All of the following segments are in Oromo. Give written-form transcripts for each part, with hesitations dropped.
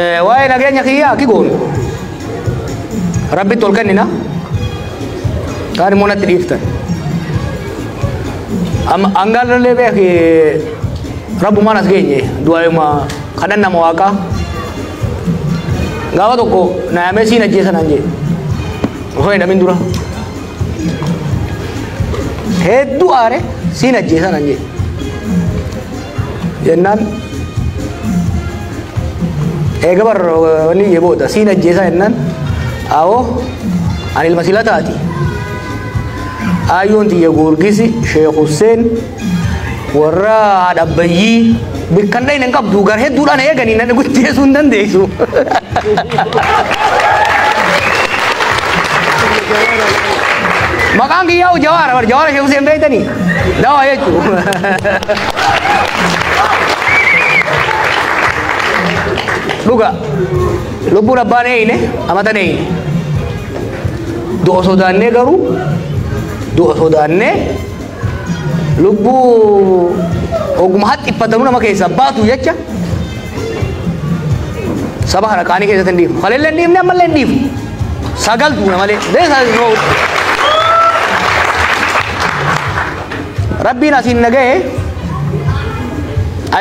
Waa'ee nageenya kiyyaa akki goonu rabbitti ol kennina kaan immoo natti dhiiftan angaalallee beeki rabbumaan as geenye du'aayuma kadhannama waaqaa gaafa tokko naayamee siin ajjeesan an jee osoo hin dhamin dura hedduu aare siin ajjeesan an jee jennaan eega bar wanni jee booda siin ajjeesaa jennaan awoo ani ilma silataati ayyoon tiyya Goorgisi Sheekh Hussein warra Adabbayyii bikkan dhayne hin qabdu gar hedduudhaan eeganii nan gutteessuu hin dandeessu maqaan kiyyaa'u Jawaara bar Jawaara Sheekh Hussein beeytanii dawaa jechuu dhuga lubbuun abbaan eeyne amatan eeyne du'a sodaannee garuu du'a sodaannee lubbuu oguma haxxiffatanuu nama keessa baatu jecha saba kana qaanii keessatti hin dhiifnu kaleellee hin dhiifne ammallee hin dhiifnu sagaltuuna malee rabbiin asiin naga'e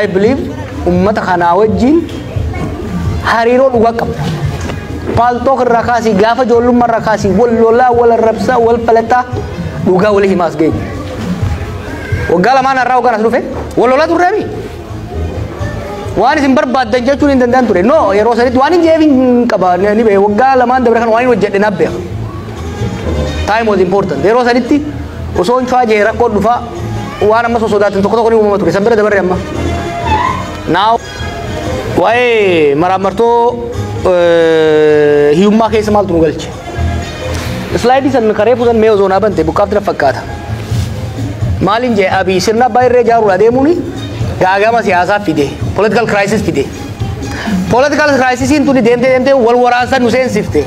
I believe ummata kanaa wajjin hariiroo dhugaa qabda paaltook irraa kaasii gaafa ijoollummaa irraa kaasii wal lolaa wal arrabsaa wal falataa dhugaa walii himaas geenye waggaa lamaan irraa waggaan as dhufe wal lolaa turreemi waan isin barbaaddan jechuun hin danda'an ture no yeroo sanitti waan hin jeef hin qaba ni bee waggaa lamaan dabre kan waan hin hojjedhe naaf beeka time was important yeroo sanitti osoo hin cuwaa jee rakkoon dhufaa waan amma sosodaatan tokko tokko ni uumama ture san bira dabarre amma now waa'ee maraamartoo hiyyummaa keessa maaltu nu galche islaayidii san karee fuusan mee osoo naa bante bukkaafti na fakkaata maaliin jee abii sirna abbaa irree jaaruudha deemuuni gaagama siyaasaa fide political crisis fide political crisisiin tuni deemtee wal waraansa nu seensifte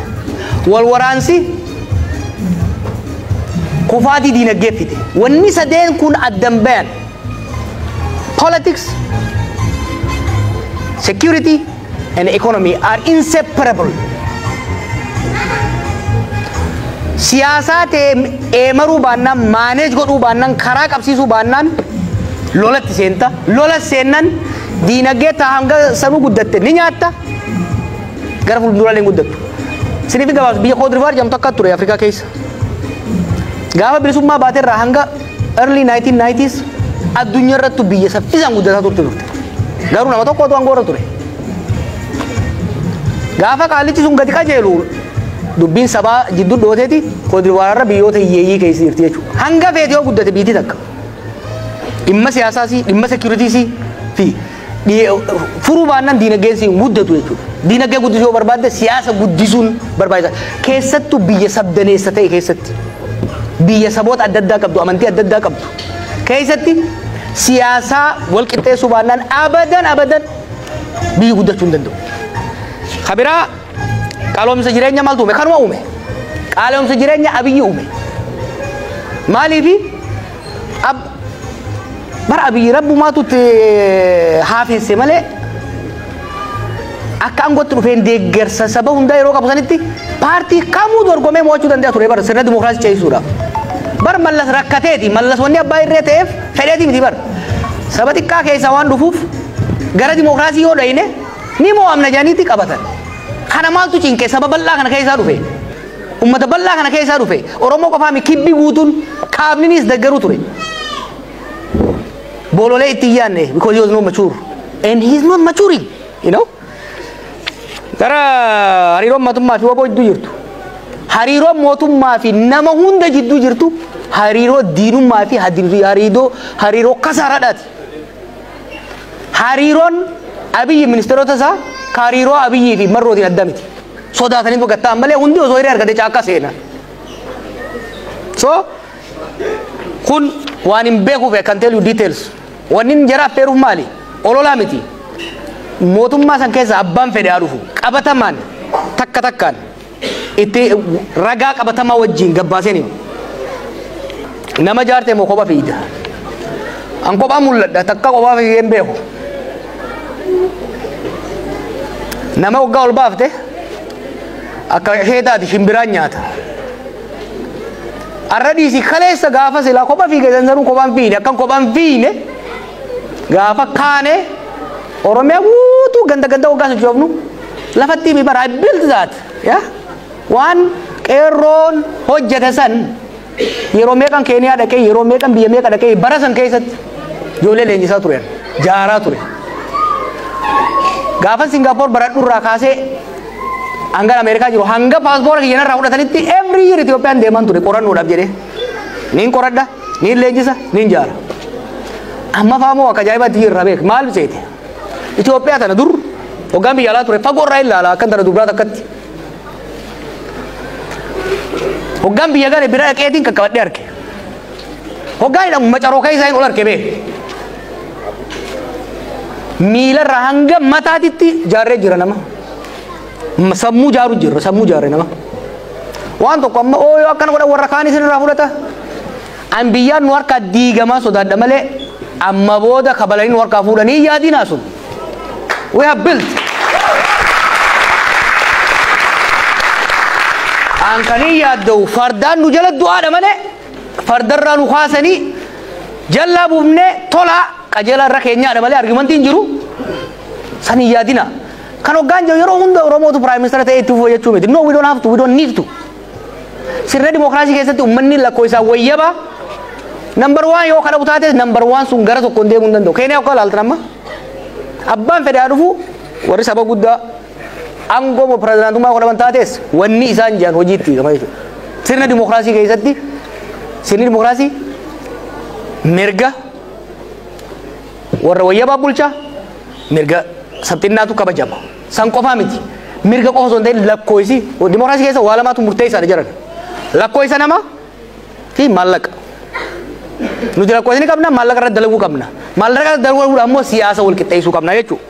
wal waraansi kufaatii diinagdee fide wanni sadeen kun addan bayan politics security and economy are inseparable. Siyaasat eemaru baannaan manage godhuu baannaan karaa qabsiisuu baannaan lolatti seenta lola seennan diinagdee hanga sanuu guddatte ni nyaatta gara fuulduraalee guddattu. Siniif gabaas biyya Cote d'Ivoire jedhamtu akka ture Afrikaa keessa. Gaafa bilisummaa baatee irraa hanga early 1990s addunyaa irratti biyya saffisaan guddataa turte. Garuu nama tokko otoo angoora ture gaafa qaalichi sun gadi qajeelu dubbiin sabaa jidduu dhooteeti Cote d'Ivoire irra biyyoota hiyyeeyyii keessa jirti jechuudha hanga feete yoo guddate biitii takka dhimma siyaasaasii dhimma sekiyuritiisii fi furuu baannaan diinagdeen siin guddatu jechuudha diinagdee guddisuu barbaadde siyaasa guddisuun barbaachisaa keessattuu biyya sabdaneessa ta'e keessatti biyya saboota adda addaa qabdu amantii adda addaa qabdu keessatti siyaasa wal qixxeessuu baannaan abadan biyyi guddachuu hin danda'u. Kabiraa qaaloomsa jireenya maaltu uume kanuma uume qaaloomsa jireenya abiyyi uume maaliifi bara abiyyi rabbumaatu haafesse malee akka angootti dhufeen deeggarsa saba hundaa yeroo qabu sanitti paartii kamuu dorgomee mo'achuu danda'a ture bara sirna dimookiraasii ceesisuudhaaf. Bar mallas rakkateeti mallas wanni abbaa irree ta'eef fedheeti miti bar saba xiqqaa keessa waan dhufuuf gara dimookiraasii yoo dhayne ni mo'amna jedhaniiti qabatan kana maaltu cinqe saba bal'aa kana keessaa dhufe ummata bal'aa kana keessaa dhufe Oromoo qofaa mi kibbi guutuun kaabninis deggeruu ture boololee itti yaanne because he was not mature and he is not maturing you know gara hariiroon mootummaa fi waboo jidduu jirtu hariiroon mootummaa fi nama hunda jidduu jirtu hariiroo diinummaa fi hariiroo kasaaraadhaati. Hariiroon abiyyi ministeerota isaa hariiroo abiyyii fi marrootiin adda miti. Sodaatanii fogattaan malee hundi osoo hiree argate caakka seena. So kun waan hin beekuuf I can tell you details. Wanni hin jara affeeruuf maali? Ololaa miti. Mootummaa san keessa abbaan fedhe haa dhufu qabatamaan takka takkaan itti ragaa qabatamaa wajjin gabbaaseen nama jaarte moo kophaa fiida an kophaa mul'adha takka kophaa fiigeen beeku nama waggaa ol baafte akka heetaati shimbiraan nyaata. Arradiisi kaleessa gaafa silaa kophaa fiigee sansanuu kophaan fiine akkan kophaan fiine gaafa kaane Oromiyaa guutuu ganda waggaa sochoofnu lafatti mi bara I built that yaa waan qeerroon hojjete san yeroo meeqan Keeniyaa dhaqee yeroo meeqan biyya meeqa dhaqee bara san keessatti ijoollee leenjisaa turan jaaraa ture. Gaafa Singapore baradhurraa kaasee hanga Ameerikaa jiru hanga paaspoora kiyyan irraa fudhatanitti every year Itoophiyaan deeman ture qorannoodhaaf jedhee niin qoradha niin leenjisa niin jaara. Amma faamoo akka ajaa'ibaatti jirra beek maal seete Itoophiyaa tana dur hoggaan biyya alaa ture fagoorraa ilaala akkan tana dubraa takkatti. Hoggaan biyya gale bira dhaqeetiin qaqqabadhee arge. Hoggaan hidhamu macaroo keessaa hin ol arge bee. Miilarraa hanga mataatitti jaarree jira nama. Sammuu jaaru jira sammuu jaarree nama. Waan tokko amma ooyoo akkana godhan warra kaan isinirraa fudhata. An biyyaan nu harkaa diigamaa sodaadha malee amma booda kabalanii nu harkaa fuudhanii yaadinaa sun. We have built. Ankanii yaadda'u fardaan nu jala du'aadha malee fardarraa nu kaasanii jallaa buufnee tolaa qajeelaa irra keenyaadha malee argumentiin jiru sanii yaadina. Kan hoggaan jiru yeroo hunda Oromootu Prime Minister ta'ee itti fufuu jechuu miti. No, we don't have to, we don't need to. Sirna dimookiraasii keessatti uummanni lakkoofsaa wayyaba. Number 1 yoo kana butaates number 1 sun gara tokkoon deemuu hin danda'u. Keeniyaa akka ilaaltan amma abbaan fedhaa dhufu warri saba guddaa angoo pirezidaantummaa godhaman taates wanni isaan jiran hojiitti gama jechuudha. Sirna dimookiraasii keessatti sirni dimookiraasii mirga warra wayyabaa bulchaa mirga sabxinnaatu kabajama. San qofaa miti. Mirga qofa osoo hin ta'in lakkoofsi dimookiraasii keessa waa lamaatu murteessaadha jiran. Lakkoofsa namaa fi maallaqa. Nuti lakkoofsa ni qabna maallaqa irratti dalaguu qabna. Maallaqa irratti dalaguudhaan immoo siyaasa wal qixxeessuu qabna jechuudha.